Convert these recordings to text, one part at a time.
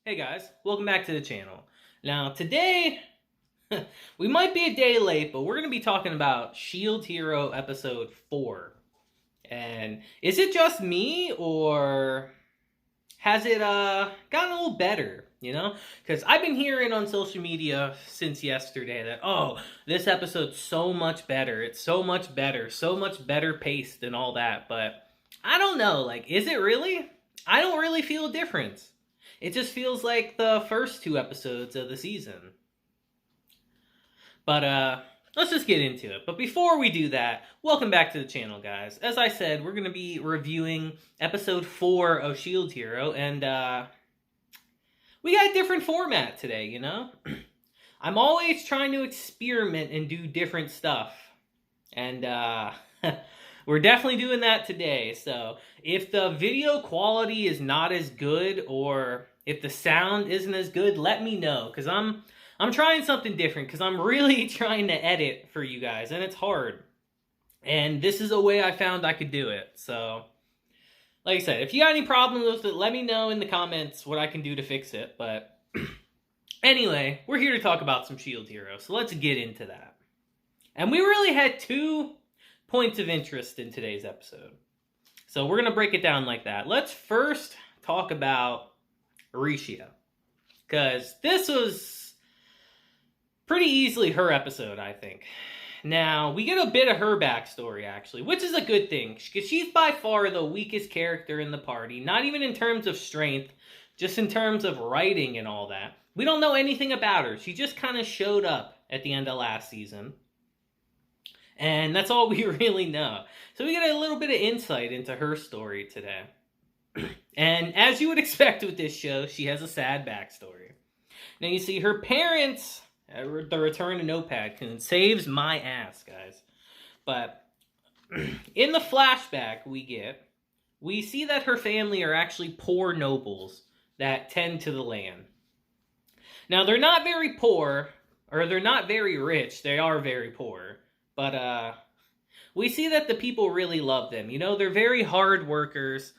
Hey guys, welcome back to the channel. Now today, we might be a day late, but we're going to be talking about Shield Hero episode 4. And is it just me, or has it gotten a little better, Because I've been hearing on social media since yesterday that, oh, this episode's so much better, it's so much better paced and all that, but I don't know, is it really? I don't really feel a difference. It just feels like the first 2 episodes of the season. But, let's just get into it. But before we do that, welcome back to the channel, guys. As I said, we're going to be reviewing episode 4 of Shield Hero, and, we got a different format today, I'm always trying to experiment and do different stuff. And, we're definitely doing that today. So, if the video quality is not as good, or if the sound isn't as good, let me know, because I'm trying something different, because I'm really trying to edit for you guys, and it's hard. And this is a way I found I could do it. So, like I said, if you got any problems with it, let me know in the comments what I can do to fix it. But anyway, we're here to talk about some Shield Hero, so let's get into that. And we really had 2 points of interest in today's episode. So we're going to break it down like that. Let's first talk about Rishia, because this was pretty easily her episode, I think. Now, we get a bit of her backstory, actually, which is a good thing, because she's by far the weakest character in the party, not even in terms of strength, just in terms of writing and all that. We don't know anything about her. She just kind of showed up at the end of last season, and that's all we really know. So we get a little bit of insight into her story today. And as you would expect with this show, she has a sad backstory. Now you see her parents, the return to Notepad saves my ass, guys. But in the flashback we see that her family are actually poor nobles that tend to the land. Now they're not very poor, or they're not very rich, they are very poor. But we see that the people really love them. They're very hard workers.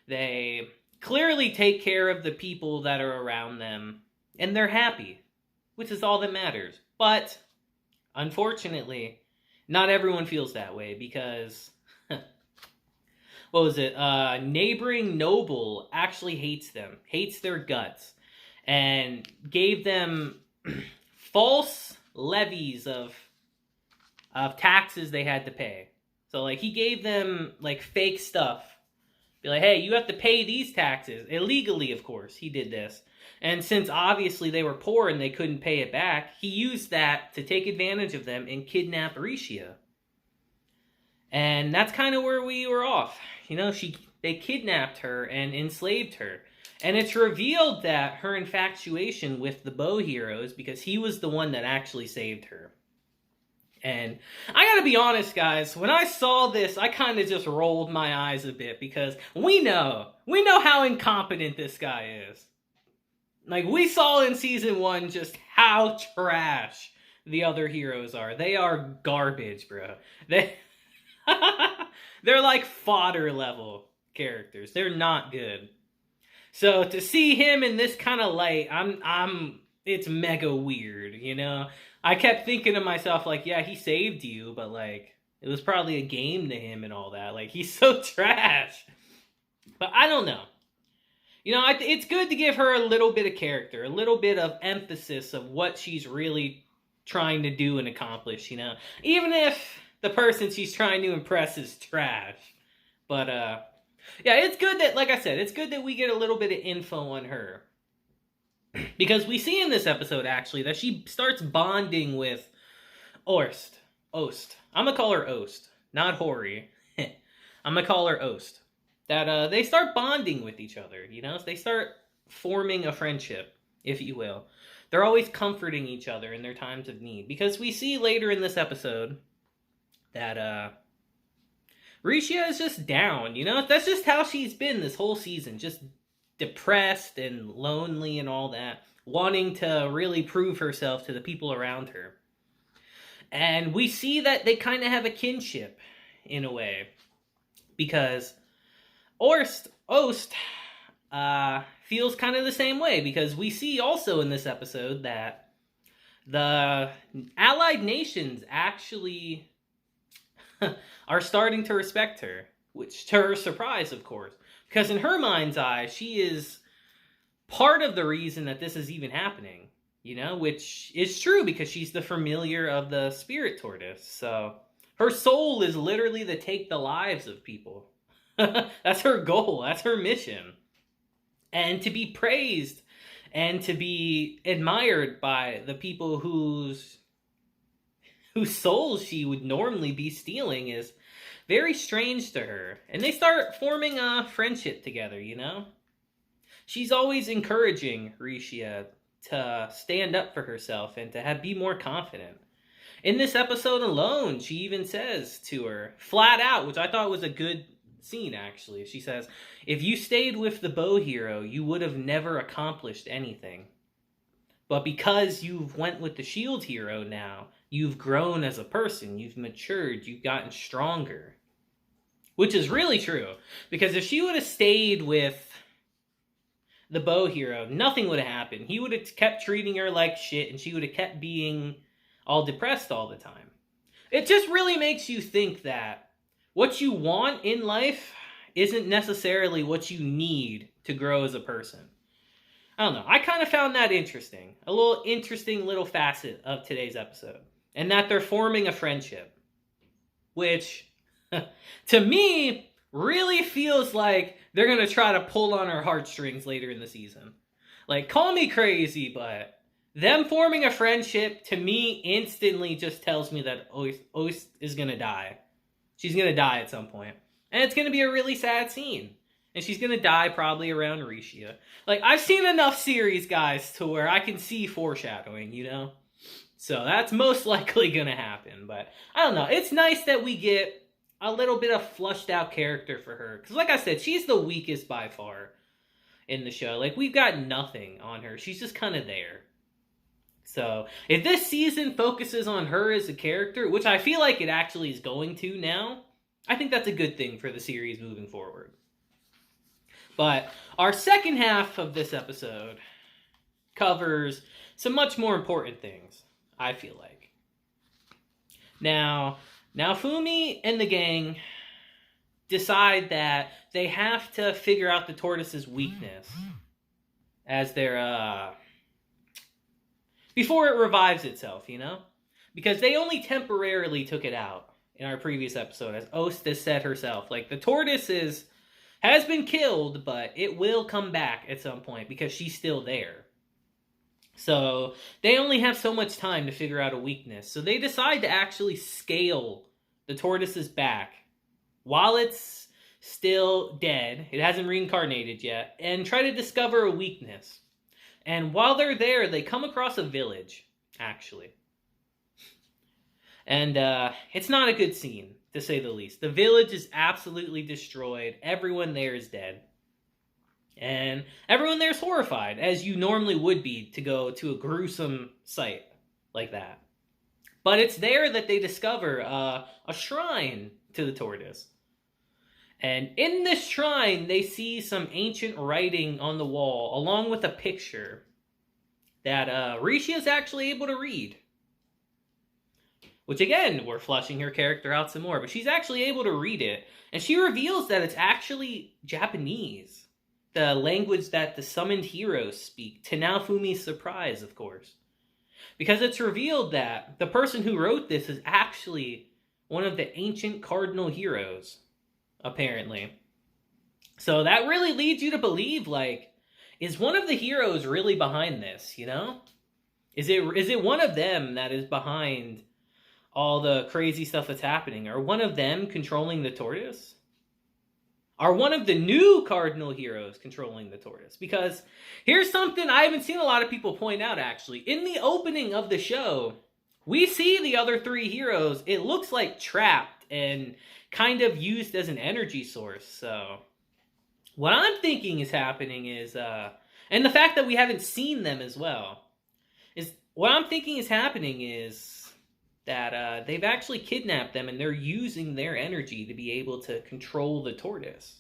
They clearly take care of the people that are around them. And they're happy, which is all that matters. But, unfortunately, not everyone feels that way, because, what was it? Neighboring noble actually hates them, hates their guts, and gave them false levies of taxes they had to pay. So, he gave them, fake stuff. Be like, hey, you have to pay these taxes. Illegally, of course, he did this. And since, obviously, they were poor and they couldn't pay it back, he used that to take advantage of them and kidnap Rishia. And that's kind of where we were off. They kidnapped her and enslaved her. And it's revealed that her infatuation with the bow hero is because he was the one that actually saved her. And I gotta be honest, guys, when I saw this, I kind of just rolled my eyes a bit, because we know how incompetent this guy is. We saw in season 1 just how trash the other heroes are. They are garbage, bro. They're like fodder level characters. They're not good. So to see him in this kind of light, it's mega weird, I kept thinking to myself, yeah, he saved you, but, it was probably a game to him and all that. He's so trash. But I don't know. It's good to give her a little bit of character, a little bit of emphasis of what she's really trying to do and accomplish, Even if the person she's trying to impress is trash. But, yeah, it's good that, like I said, it's good that we get a little bit of info on her. Because we see in this episode, actually, that she starts bonding with Ost. I'm going to call her Ost, not Hori. I'm going to call her Ost. That they start bonding with each other, They start forming a friendship, if you will. They're always comforting each other in their times of need. Because we see later in this episode that Rishia is just down, That's just how she's been this whole season, just depressed and lonely and all that, wanting to really prove herself to the people around her. And we see that they kind of have a kinship, in a way, because Ost feels kind of the same way, because we see also in this episode that the allied nations actually are starting to respect her, which to her surprise, of course, because in her mind's eye, she is part of the reason that this is even happening, which is true because she's the familiar of the spirit tortoise. So her soul is literally to take the lives of people. That's her goal. That's her mission. And to be praised and to be admired by the people whose souls she would normally be stealing is very strange to her. And they start forming a friendship together, She's always encouraging Rishia to stand up for herself and to be more confident. In this episode alone, she even says to her, flat out, which I thought was a good scene, actually. She says, if you stayed with the bow hero, you would have never accomplished anything. But because you've went with the shield hero now, you've grown as a person, you've matured, you've gotten stronger. Which is really true. Because if she would have stayed with the bow hero, nothing would have happened. He would have kept treating her like shit, and she would have kept being all depressed all the time. It just really makes you think that what you want in life isn't necessarily what you need to grow as a person. I don't know. I kind of found that interesting. A little interesting little facet of today's episode. And that they're forming a friendship. Which, to me, really feels like they're going to try to pull on her heartstrings later in the season. Like, call me crazy, but them forming a friendship, to me, instantly just tells me that Oist is going to die. She's going to die at some point. And it's going to be a really sad scene. And she's going to die probably around Rishia. Like, I've seen enough series, guys, to where I can see foreshadowing, So that's most likely going to happen. But, I don't know. It's nice that we get a little bit of flushed out character for her. Because like I said, she's the weakest by far in the show. Like, we've got nothing on her. She's just kind of there. So, if this season focuses on her as a character, which I feel like it actually is going to now, I think that's a good thing for the series moving forward. But our second half of this episode covers some much more important things, I feel like. Now, Naofumi and the gang decide that they have to figure out the tortoise's weakness as their, before it revives itself, Because they only temporarily took it out in our previous episode, as Ost has said herself. Like, the tortoise has been killed, but it will come back at some point because she's still there. So they only have so much time to figure out a weakness. So they decide to actually scale the tortoise's back while it's still dead. It hasn't reincarnated yet. And try to discover a weakness. And while they're there, they come across a village, actually. And it's not a good scene, to say the least. The village is absolutely destroyed. Everyone there is dead. And everyone there is horrified, as you normally would be to go to a gruesome site like that. But it's there that they discover a shrine to the tortoise. And in this shrine, they see some ancient writing on the wall, along with a picture that Rishia is actually able to read. Which, again, we're flushing her character out some more. But she's actually able to read it. And she reveals that it's actually Japanese. The language that the summoned heroes speak. To Naofumi's surprise, of course. Because it's revealed that the person who wrote this is actually one of the ancient cardinal heroes. Apparently. So that really leads you to believe, like, is one of the heroes really behind this, Is it one of them that is behind all the crazy stuff that's happening? Are one of them controlling the tortoise? Are one of the new cardinal heroes controlling the tortoise? Because here's something I haven't seen a lot of people point out, actually. In the opening of the show, we see the other three heroes, it looks like trapped and kind of used as an energy source. So what I'm thinking is happening is, and the fact that we haven't seen them as well, is what I'm thinking is happening is that they've actually kidnapped them and they're using their energy to be able to control the tortoise.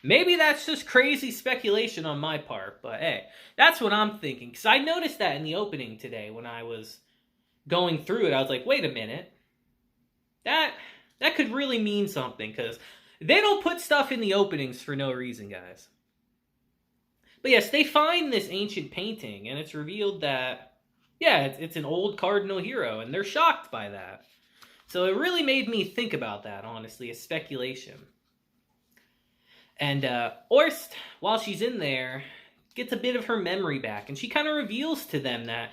Maybe that's just crazy speculation on my part, but hey, that's what I'm thinking. Because I noticed that in the opening today when I was going through it. I was like, wait a minute. That could really mean something, because they don't put stuff in the openings for no reason, guys. But yes, they find this ancient painting, and it's revealed that, yeah, it's an old cardinal hero, and they're shocked by that. So it really made me think about that, honestly, as speculation. And Orst, while she's in there, gets a bit of her memory back, and she kind of reveals to them that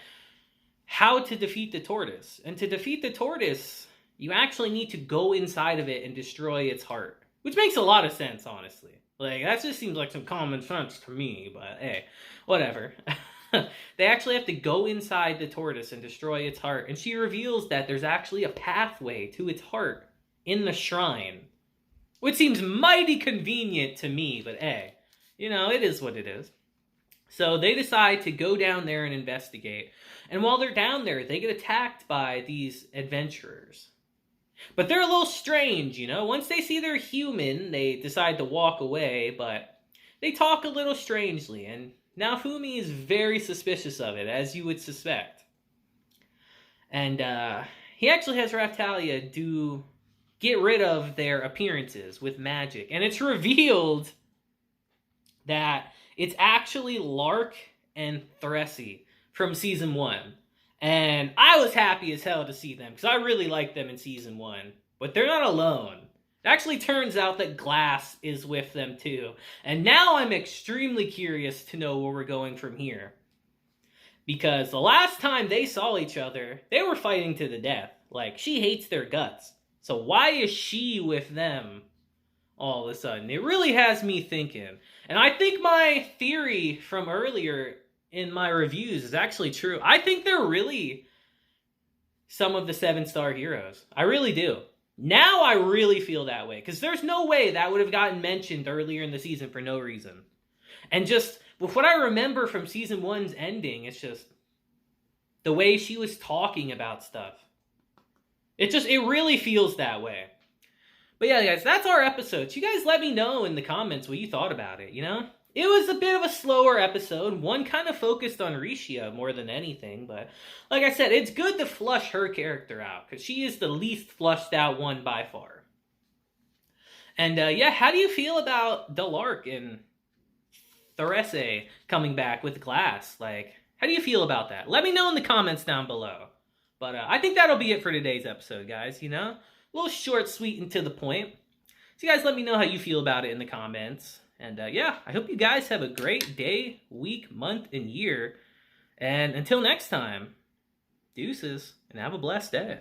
how to defeat the tortoise. And to defeat the tortoise, you actually need to go inside of it and destroy its heart. Which makes a lot of sense, honestly. Like, that just seems like some common sense to me, but hey, whatever. They actually have to go inside the tortoise and destroy its heart. And she reveals that there's actually a pathway to its heart in the shrine. Which seems mighty convenient to me, but hey, you know, it is what it is. So they decide to go down there and investigate. And while they're down there, they get attacked by these adventurers. But they're a little strange, you know? Once they see they're human, they decide to walk away, but they talk a little strangely, and Naofumi is very suspicious of it, as you would suspect. And he actually has Raftalia get rid of their appearances with magic. And it's revealed that it's actually L'ARC and Therese from Season 1. And I was happy as hell to see them, because I really liked them in Season 1. But they're not alone. It actually turns out that Glass is with them too. And now I'm extremely curious to know where we're going from here. Because the last time they saw each other, they were fighting to the death. Like, she hates their guts. So why is she with them all of a sudden? It really has me thinking. And I think my theory from earlier in my reviews is actually true. I think they're really some of the 7-star heroes. I really do. Now I really feel that way, because there's no way that would have gotten mentioned earlier in the season for no reason. And just with what I remember from Season 1's ending, it's just the way she was talking about stuff. It really feels that way. But yeah, guys, that's our episode. So you guys let me know in the comments what you thought about it, you know? It was a bit of a slower episode. One kind of focused on Rishia more than anything. But like I said, it's good to flush her character out, because she is the least flushed out one by far. And yeah, how do you feel about L'ARC and Therese coming back with Glass? Like, how do you feel about that? Let me know in the comments down below. But I think that'll be it for today's episode, guys, you know? A little short, sweet, and to the point. So you guys let me know how you feel about it in the comments. And yeah, I hope you guys have a great day, week, month, and year. And until next time, deuces, and have a blessed day.